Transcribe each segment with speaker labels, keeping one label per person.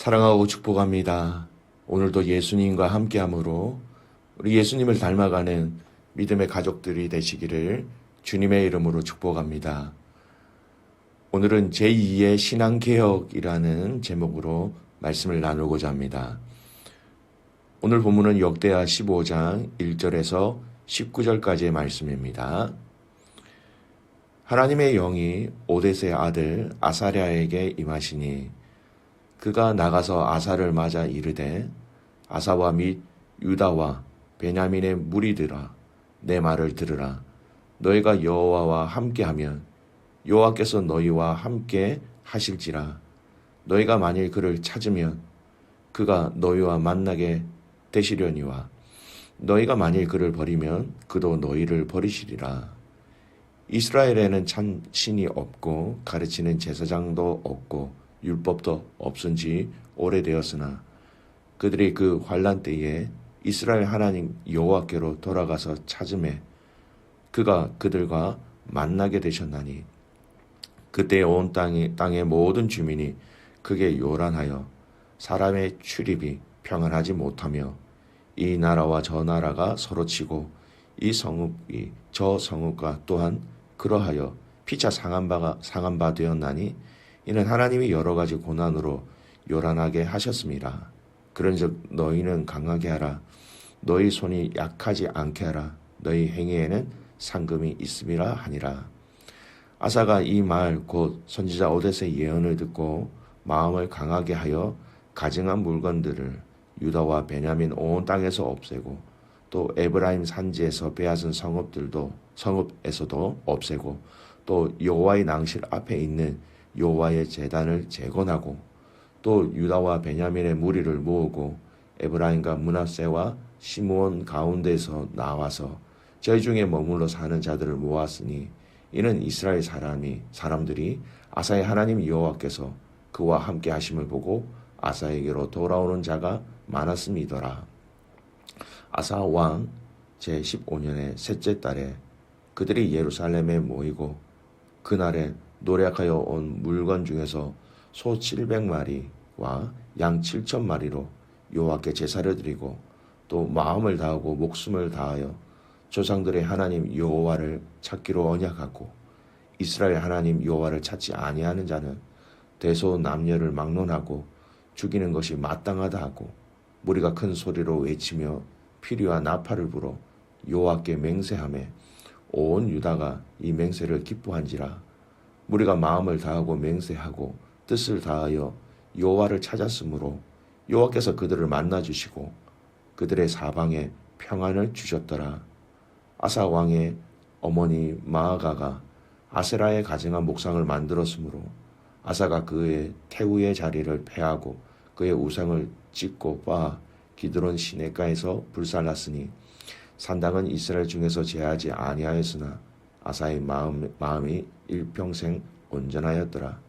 Speaker 1: 사랑하고 축복합니다. 오늘도 예수님과 함께함으로 우리 예수님을 닮아가는 믿음의 가족들이 되시기를 주님의 이름으로 축복합니다. 오늘은 제2의 신앙개혁이라는 제목으로 말씀을 나누고자 합니다. 오늘 본문은 역대하 15장 1절에서 19절까지의 말씀입니다. 하나님의 영이 오뎃의 아들 아사랴에게 임하시니 그가 나가서 아사를 맞아 이르되 아사와 및 유다와 베냐민의 무리들아 내 말을 들으라. 너희가 여호와와 함께하면 여호와께서 너희와 함께 하실지라. 너희가 만일 그를 찾으면 그가 너희와 만나게 되시려니와 너희가 만일 그를 버리면 그도 너희를 버리시리라. 이스라엘에는 참 신이 없고 가르치는 제사장도 없고 율법도 없은 지 오래되었으나 그들이 그 환난 때에 이스라엘 하나님 여호와께로 돌아가서 찾음에 그가 그들과 만나게 되셨나니 그때 온 땅의 모든 주민이 크게 요란하여 사람의 출입이 평안하지 못하며 이 나라와 저 나라가 서로 치고 이 성읍이 저 성읍과 또한 그러하여 피차 상한 바 되었나니 이는 하나님이 여러 가지 고난으로 요란하게 하셨습니다. 그런즉 너희는 강하게 하라. 너희 손이 약하지 않게 하라. 너희 행위에는 상금이 있음이라 하니라. 아사가 이 말 곧 선지자 오뎃의 예언을 듣고 마음을 강하게 하여 가증한 물건들을 유다와 베냐민 온 땅에서 없애고 또 에브라임 산지에서 빼앗은 성읍에서도 없애고 또 여호와의 낭실 앞에 있는 여호와의 제단을 재건하고 또 유다와 베냐민의 무리를 모으고 에브라임과 므낫세와 시므온 가운데서 나와서 저희 중에 머물러 사는 자들을 모았으니 이는 이스라엘 사람들이 아사의 하나님 여호와께서 그와 함께 하심을 보고 아사에게로 돌아오는 자가 많았음이더라. 아사 왕 제15년의 셋째 달에 그들이 예루살렘에 모이고 그날에 노력하여 온 물건 중에서 소 700마리와 양 7,000마리로 여호와께 제사를 드리고 또 마음을 다하고 목숨을 다하여 조상들의 하나님 여호와를 찾기로 언약하고 이스라엘 하나님 여호와를 찾지 아니하는 자는 대소 남녀를 막론하고 죽이는 것이 마땅하다 하고 무리가 큰 소리로 외치며 피리와 나팔을 불어 여호와께 맹세하며 온 유다가 이 맹세를 기뻐한지라. 무리가 마음을 다하고 맹세하고 뜻을 다하여 여호와를 찾았으므로 여호와께서 그들을 만나 주시고 그들의 사방에 평안을 주셨더라. 아사 왕의 어머니 마아가가 아세라의 가증한 목상을 만들었으므로 아사가 그의 태우의 자리를 폐하고 그의 우상을 찢고 빻아 기드론 시내가에서 불살랐으니 산당은 이스라엘 중에서 제하지 아니하였으나 아사의 마음이 일평생 온전하였더라.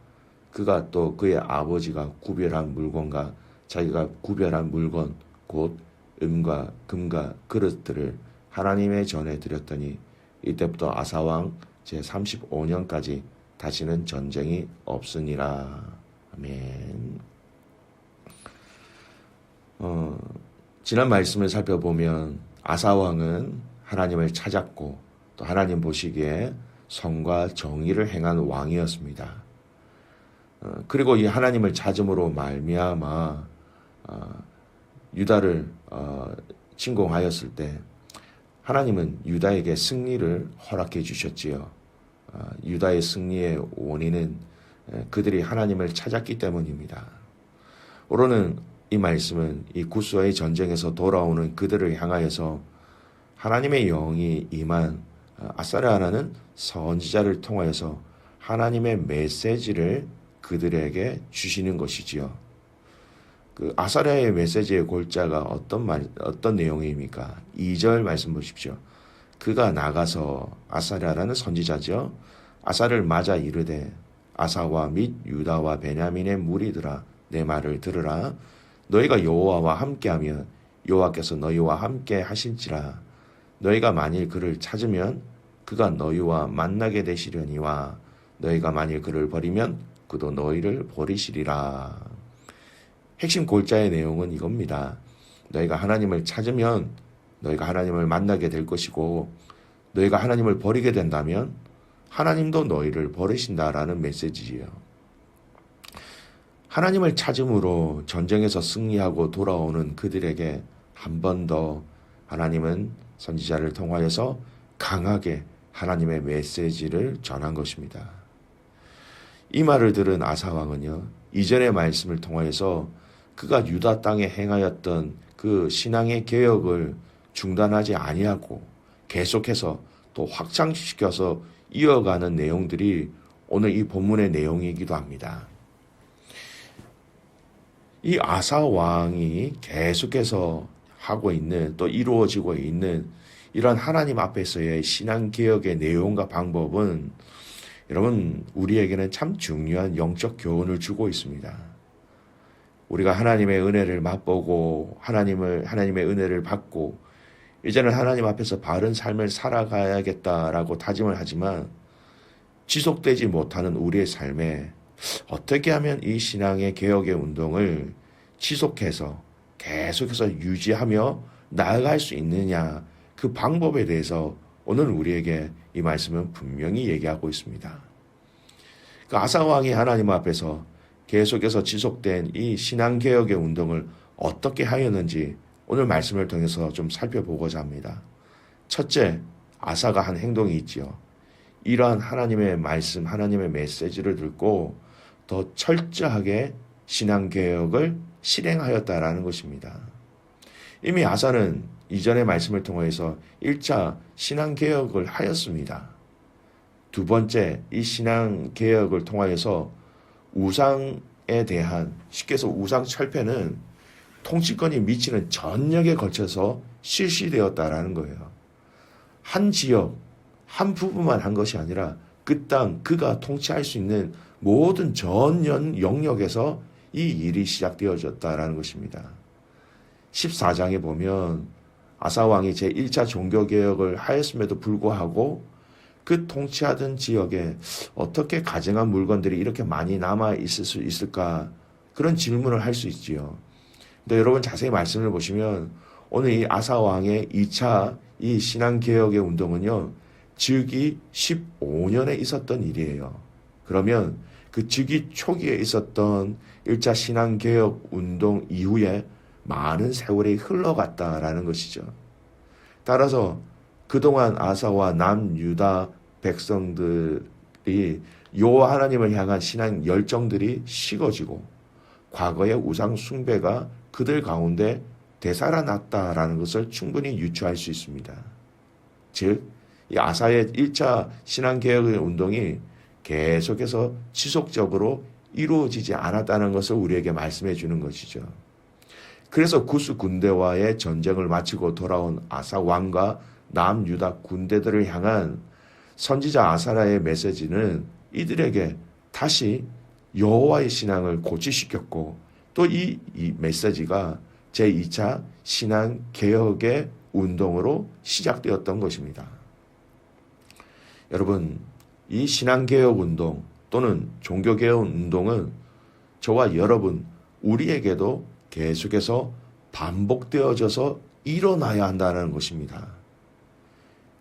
Speaker 1: 그가 또 그의 아버지가 구별한 물건과 자기가 구별한 물건 곧 은과 금과 그릇들을 하나님의 전에 드렸더니 이때부터 아사왕 제35년까지 다시는 전쟁이 없으니라. 아멘. 지난 말씀을 살펴보면 아사왕은 하나님을 찾았고 또 하나님 보시기에 선과 정의를 행한 왕이었습니다. 그리고 이 하나님을 찾음으로 말미암아 유다를 침공하였을 때 하나님은 유다에게 승리를 허락해 주셨지요. 유다의 승리의 원인은 그들이 하나님을 찾았기 때문입니다. 오로는 이 말씀은 이 구스와의 전쟁에서 돌아오는 그들을 향하여서 하나님의 영이 임한 아사랴라는 선지자를 통하여서 하나님의 메시지를 그들에게 주시는 것이지요. 그 아사랴의 메시지의 골자가 어떤 내용입니까? 2절 말씀 보십시오. 그가 나가서 아사랴라는 선지자죠. 아사를 맞아 이르되 아사와 및 유다와 베냐민의 무리들아 내 말을 들으라. 너희가 여호와와 함께하면 여호와께서 너희와 함께 하실지라. 너희가 만일 그를 찾으면 그가 너희와 만나게 되시려니와 너희가 만일 그를 버리면 그도 너희를 버리시리라. 핵심 골자의 내용은 이겁니다. 너희가 하나님을 찾으면 너희가 하나님을 만나게 될 것이고 너희가 하나님을 버리게 된다면 하나님도 너희를 버리신다라는 메시지예요. 하나님을 찾음으로 전쟁에서 승리하고 돌아오는 그들에게 한 번 더 하나님은 선지자를 통하여서 강하게 하나님의 메시지를 전한 것입니다. 이 말을 들은 아사 왕은요, 이전의 말씀을 통하여서 그가 유다 땅에 행하였던 그 신앙의 개혁을 중단하지 아니하고 계속해서 또 확장시켜서 이어가는 내용들이 오늘 이 본문의 내용이기도 합니다. 이 아사 왕이 계속해서 하고 있는 또 이루어지고 있는 이런 하나님 앞에서의 신앙개혁의 내용과 방법은 여러분 우리에게는 참 중요한 영적 교훈을 주고 있습니다. 우리가 하나님의 은혜를 맛보고 하나님의 은혜를 받고 이제는 하나님 앞에서 바른 삶을 살아가야겠다라고 다짐을 하지만 지속되지 못하는 우리의 삶에 어떻게 하면 이 신앙의 개혁의 운동을 지속해서 계속해서 유지하며 나아갈 수 있느냐, 그 방법에 대해서 오늘 우리에게 이 말씀은 분명히 얘기하고 있습니다. 그 아사 왕이 하나님 앞에서 계속해서 지속된 이 신앙개혁의 운동을 어떻게 하였는지 오늘 말씀을 통해서 좀 살펴보고자 합니다. 첫째, 아사가 한 행동이 있지요. 이러한 하나님의 말씀, 하나님의 메시지를 듣고 더 철저하게 신앙개혁을 실행하였다라는 것입니다. 이미 아사는 이전의 말씀을 통해서 1차 신앙개혁을 하였습니다. 두 번째, 이 신앙개혁을 통하여서 우상에 대한, 쉽게 해서 우상 철폐는 통치권이 미치는 전역에 걸쳐서 실시되었다라는 거예요. 한 지역, 한 부분만 한 것이 아니라 그 땅, 그가 통치할 수 있는 모든 전 영역에서 이 일이 시작되어졌다라는 것입니다. 14장에 보면 아사왕이 제1차 종교개혁을 하였음에도 불구하고 그 통치하던 지역에 어떻게 가증한 물건들이 이렇게 많이 남아 있을 수 있을까? 그런 질문을 할 수 있지요. 근데 여러분 자세히 말씀을 보시면 오늘 이 아사왕의 2차 이 신앙개혁의 운동은요, 즉위 15년에 있었던 일이에요. 그러면 그 즉위 초기에 있었던 1차 신앙개혁 운동 이후에 많은 세월이 흘러갔다라는 것이죠. 따라서 그동안 아사와 남유다 백성들이 여호와 하나님을 향한 신앙 열정들이 식어지고 과거의 우상 숭배가 그들 가운데 되살아났다라는 것을 충분히 유추할 수 있습니다. 즉, 이 아사의 1차 신앙개혁의 운동이 계속해서 지속적으로 이루어지지 않았다는 것을 우리에게 말씀해 주는 것이죠. 그래서 구스 군대와의 전쟁을 마치고 돌아온 아사 왕과 남유다 군대들을 향한 선지자 아사랴의 메시지는 이들에게 다시 여호와의 신앙을 고취시켰고 또 이 메시지가 제2차 신앙개혁의 운동으로 시작되었던 것입니다. 여러분, 이 신앙개혁 운동 또는 종교개혁 운동은 저와 여러분, 우리에게도 계속해서 반복되어져서 일어나야 한다는 것입니다.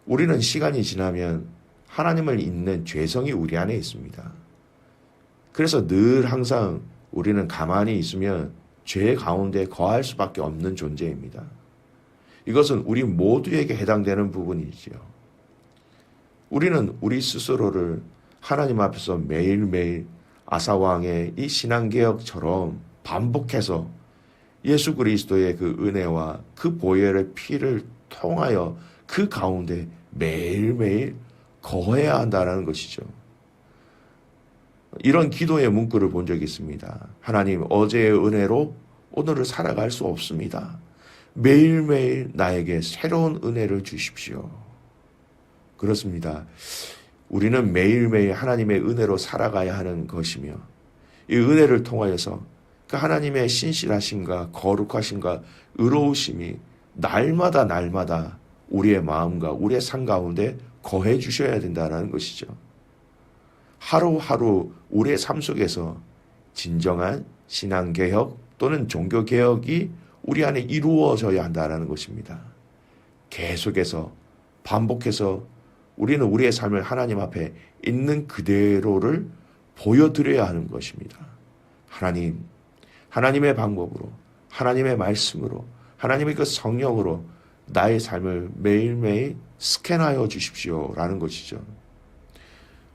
Speaker 1: 우리는 시간이 지나면 하나님을 잊는 죄성이 우리 안에 있습니다. 그래서 늘 항상 우리는 가만히 있으면 죄 가운데 거할 수밖에 없는 존재입니다. 이것은 우리 모두에게 해당되는 부분이지요. 우리는 우리 스스로를 하나님 앞에서 매일매일 아사왕의 이 신앙개혁처럼 반복해서 예수 그리스도의 그 은혜와 그 보혈의 피를 통하여 그 가운데 매일매일 거해야 한다는 것이죠. 이런 기도의 문구를 본 적이 있습니다. 하나님, 어제의 은혜로 오늘을 살아갈 수 없습니다. 매일매일 나에게 새로운 은혜를 주십시오. 그렇습니다. 우리는 매일매일 하나님의 은혜로 살아가야 하는 것이며 이 은혜를 통하여서 그 하나님의 신실하심과 거룩하심과 의로우심이 날마다 우리의 마음과 우리의 삶 가운데 거해 주셔야 된다는 것이죠. 하루하루 우리의 삶 속에서 진정한 신앙개혁 또는 종교개혁이 우리 안에 이루어져야 한다는 것입니다. 계속해서 반복해서 우리는 우리의 삶을 하나님 앞에 있는 그대로를 보여드려야 하는 것입니다. 하나님의 방법으로, 하나님의 말씀으로, 하나님의 그 성령으로 나의 삶을 매일매일 스캔하여 주십시오라는 것이죠.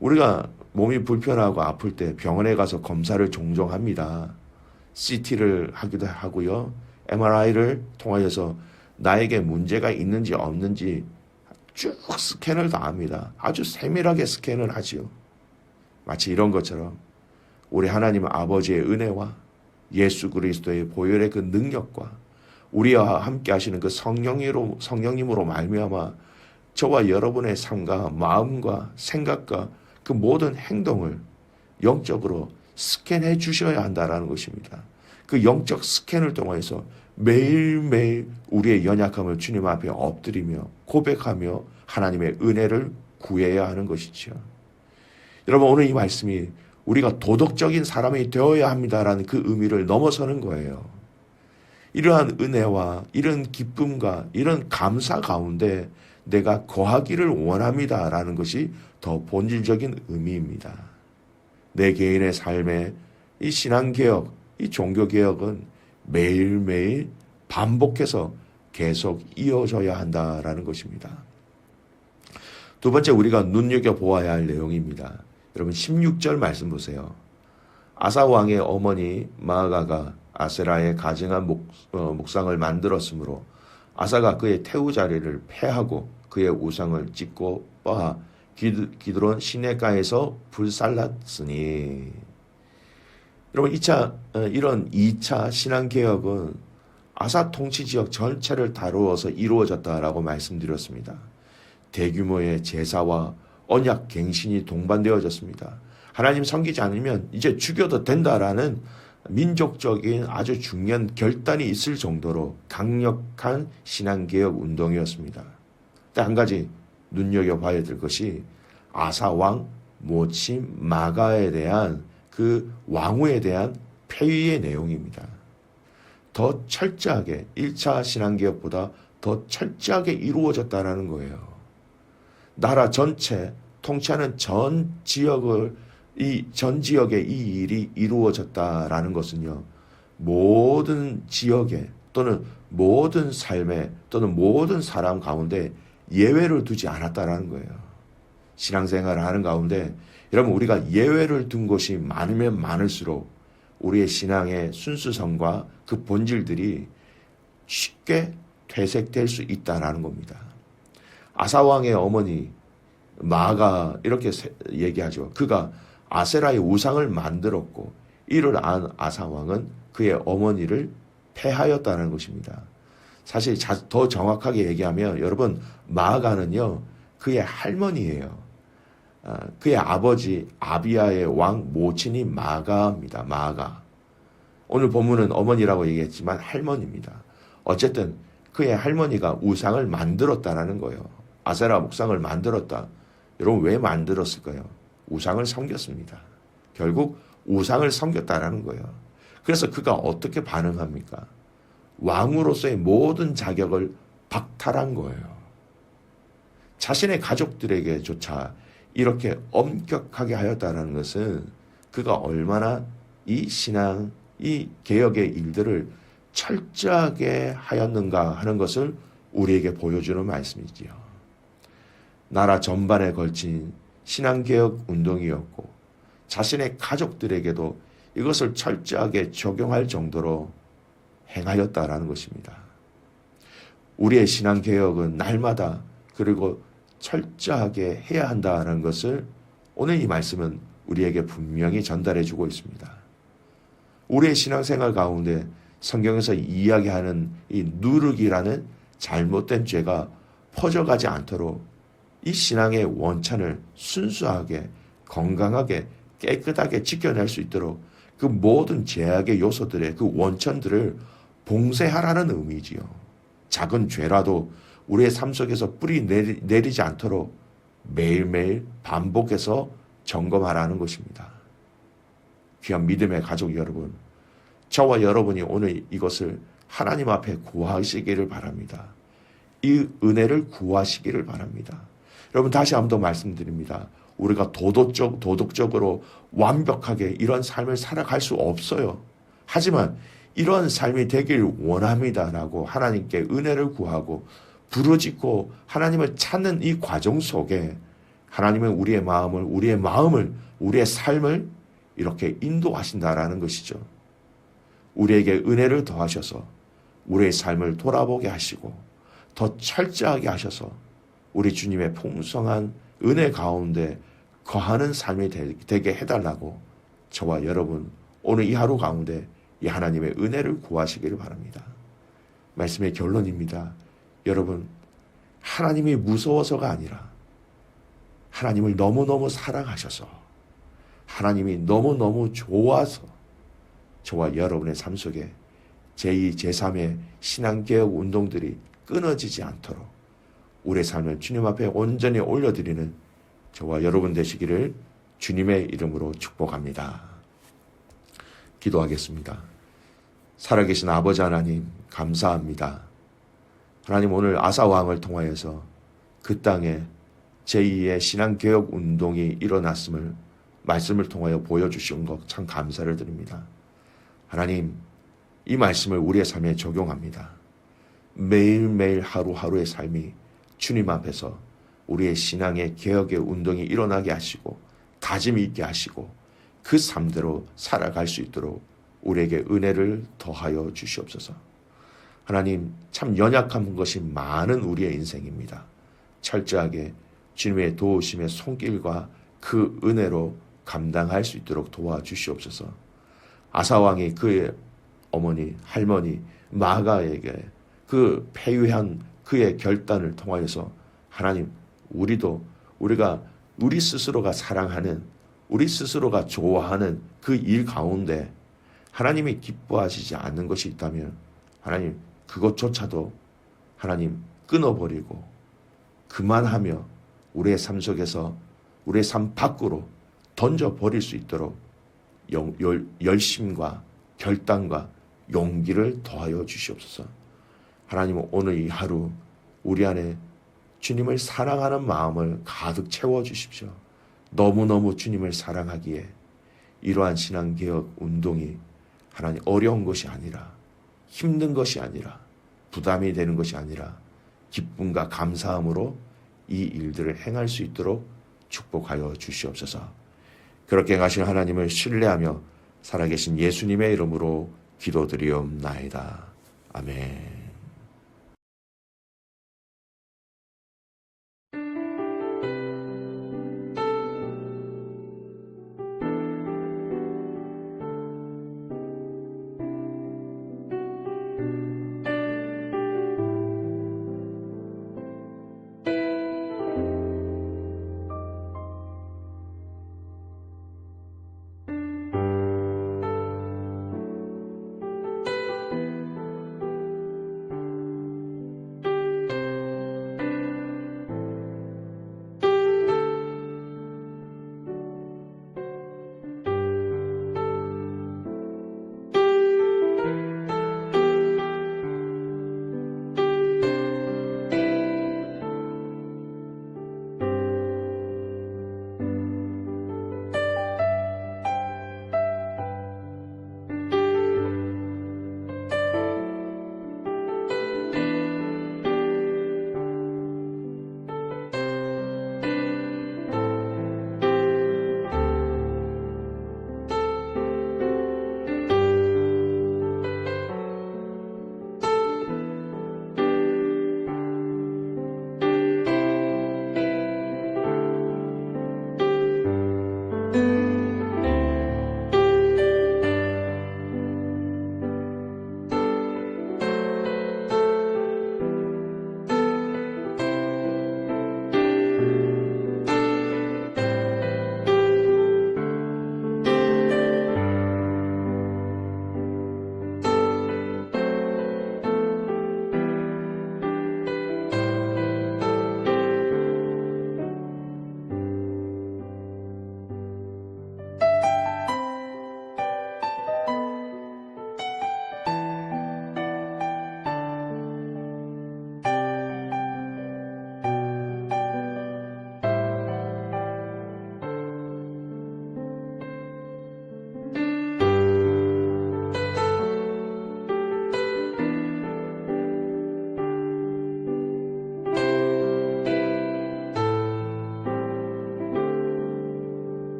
Speaker 1: 우리가 몸이 불편하고 아플 때 병원에 가서 검사를 종종 합니다. CT를 하기도 하고요. MRI를 통하여서 나에게 문제가 있는지 없는지 쭉 스캔을 다 합니다. 아주 세밀하게 스캔을 하지요. 마치 이런 것처럼 우리 하나님 아버지의 은혜와 예수 그리스도의 보혈의 그 능력과 우리와 함께 하시는 그 성령님으로 말미암아 저와 여러분의 삶과 마음과 생각과 그 모든 행동을 영적으로 스캔해 주셔야 한다는 것입니다. 그 영적 스캔을 통해서 매일매일 우리의 연약함을 주님 앞에 엎드리며 고백하며 하나님의 은혜를 구해야 하는 것이죠. 여러분, 오늘 이 말씀이 우리가 도덕적인 사람이 되어야 합니다라는 그 의미를 넘어서는 거예요. 이러한 은혜와 이런 기쁨과 이런 감사 가운데 내가 거하기를 원합니다라는 것이 더 본질적인 의미입니다. 내 개인의 삶에 이 신앙개혁, 이 종교개혁은 매일매일 반복해서 계속 이어져야 한다라는 것입니다. 두 번째, 우리가 눈여겨보아야 할 내용입니다. 여러분 16절 말씀 보세요. 아사 왕의 어머니 마아가가 아세라의 가증한 목상을 만들었으므로 아사가 그의 태우 자리를 폐하고 그의 우상을 찢고 빻아 기드론 시내가에서 불살랐으니. 여러분 이런 2차 신앙개혁은 아사 통치지역 전체를 다루어서 이루어졌다라고 말씀드렸습니다. 대규모의 제사와 언약 갱신이 동반되어졌습니다. 하나님 섬기지 않으면 이제 죽여도 된다라는 민족적인 아주 중요한 결단이 있을 정도로 강력한 신앙개혁 운동이었습니다. 근데 한 가지 눈여겨봐야 될 것이 아사 왕 모침 마가에 대한 그 왕후에 대한 폐위의 내용입니다. 더 철저하게 1차 신앙개혁보다 더 철저하게 이루어졌다라는 거예요. 나라 전체 통치하는 전 지역에 이 일이 이루어졌다라는 것은요, 모든 지역에 또는 모든 삶에 또는 모든 사람 가운데 예외를 두지 않았다라는 거예요. 신앙생활을 하는 가운데 여러분, 우리가 예외를 둔 것이 많으면 많을수록 우리의 신앙의 순수성과 그 본질들이 쉽게 퇴색될 수 있다라는 겁니다. 아사왕의 어머니 마아가 이렇게 얘기하죠. 그가 아세라의 우상을 만들었고 이를 안 아사왕은 그의 어머니를 폐하였다는 것입니다. 사실 더 정확하게 얘기하면 여러분, 마아가는요 그의 할머니예요. 그의 아버지 아비야의 왕 모친이 마아가입니다. 마아가. 오늘 본문은 어머니라고 얘기했지만 할머니입니다. 어쨌든 그의 할머니가 우상을 만들었다라는 거예요. 아세라 목상을 만들었다. 여러분, 왜 만들었을까요? 우상을 섬겼습니다. 결국 우상을 섬겼다라는 거예요. 그래서 그가 어떻게 반응합니까? 왕으로서의 모든 자격을 박탈한 거예요. 자신의 가족들에게조차 이렇게 엄격하게 하였다는 것은 그가 얼마나 이 신앙, 이 개혁의 일들을 철저하게 하였는가 하는 것을 우리에게 보여주는 말씀이지요. 나라 전반에 걸친 신앙개혁 운동이었고 자신의 가족들에게도 이것을 철저하게 적용할 정도로 행하였다라는 것입니다. 우리의 신앙개혁은 날마다 그리고 철저하게 해야 한다는 것을 오늘 이 말씀은 우리에게 분명히 전달해 주고 있습니다. 우리의 신앙생활 가운데 성경에서 이야기하는 이 누르기라는 잘못된 죄가 퍼져가지 않도록 이 신앙의 원천을 순수하게 건강하게 깨끗하게 지켜낼 수 있도록 그 모든 죄악의 요소들의 그 원천들을 봉쇄하라는 의미지요. 작은 죄라도 우리의 삶 속에서 뿌리 내리지 않도록 매일매일 반복해서 점검하라는 것입니다. 귀한 믿음의 가족 여러분, 저와 여러분이 오늘 이것을 하나님 앞에 구하시기를 바랍니다. 이 은혜를 구하시기를 바랍니다. 여러분 다시 한 번 더 말씀드립니다. 우리가 도덕적으로 완벽하게 이런 삶을 살아갈 수 없어요. 하지만 이런 삶이 되길 원합니다라고 하나님께 은혜를 구하고 부르짖고 하나님을 찾는 이 과정 속에 하나님은 우리의 마음을, 우리의 삶을 이렇게 인도하신다라는 것이죠. 우리에게 은혜를 더하셔서 우리의 삶을 돌아보게 하시고 더 철저하게 하셔서 우리 주님의 풍성한 은혜 가운데 거하는 삶이 되게 해달라고 저와 여러분 오늘 이 하루 가운데 이 하나님의 은혜를 구하시기를 바랍니다. 말씀의 결론입니다. 여러분, 하나님이 무서워서가 아니라 하나님을 너무너무 사랑하셔서 하나님이 너무너무 좋아서 저와 여러분의 삶 속에 제2, 제3의 신앙개혁 운동들이 끊어지지 않도록 우리의 삶을 주님 앞에 온전히 올려드리는 저와 여러분 되시기를 주님의 이름으로 축복합니다. 기도하겠습니다. 살아계신 아버지 하나님 감사합니다. 하나님 오늘 아사왕을 통하여서 그 땅에 제2의 신앙개혁 운동이 일어났음을 말씀을 통하여 보여주신 것 참 감사를 드립니다. 하나님 이 말씀을 우리의 삶에 적용합니다. 매일매일 하루하루의 삶이 주님 앞에서 우리의 신앙의 개혁의 운동이 일어나게 하시고 다짐이 있게 하시고 그 삶대로 살아갈 수 있도록 우리에게 은혜를 더하여 주시옵소서. 하나님 참 연약한 것이 많은 우리의 인생입니다. 철저하게 주님의 도우심의 손길과 그 은혜로 감당할 수 있도록 도와주시옵소서. 아사왕이 그의 어머니, 할머니 마가에게 그 패유한 그의 결단을 통하여서 하나님 우리가 우리 스스로가 사랑하는 우리 스스로가 좋아하는 그 일 가운데 하나님이 기뻐하시지 않는 것이 있다면 하나님 그것조차도 하나님 끊어버리고 그만하며 우리의 삶 속에서 우리의 삶 밖으로 던져버릴 수 있도록 열심과 결단과 용기를 더하여 주시옵소서. 하나님 오늘 이 하루 우리 안에 주님을 사랑하는 마음을 가득 채워주십시오. 너무너무 주님을 사랑하기에 이러한 신앙개혁 운동이 하나님 어려운 것이 아니라 힘든 것이 아니라 부담이 되는 것이 아니라 기쁨과 감사함으로 이 일들을 행할 수 있도록 축복하여 주시옵소서. 그렇게 하신 하나님을 신뢰하며 살아계신 예수님의 이름으로 기도드리옵나이다. 아멘.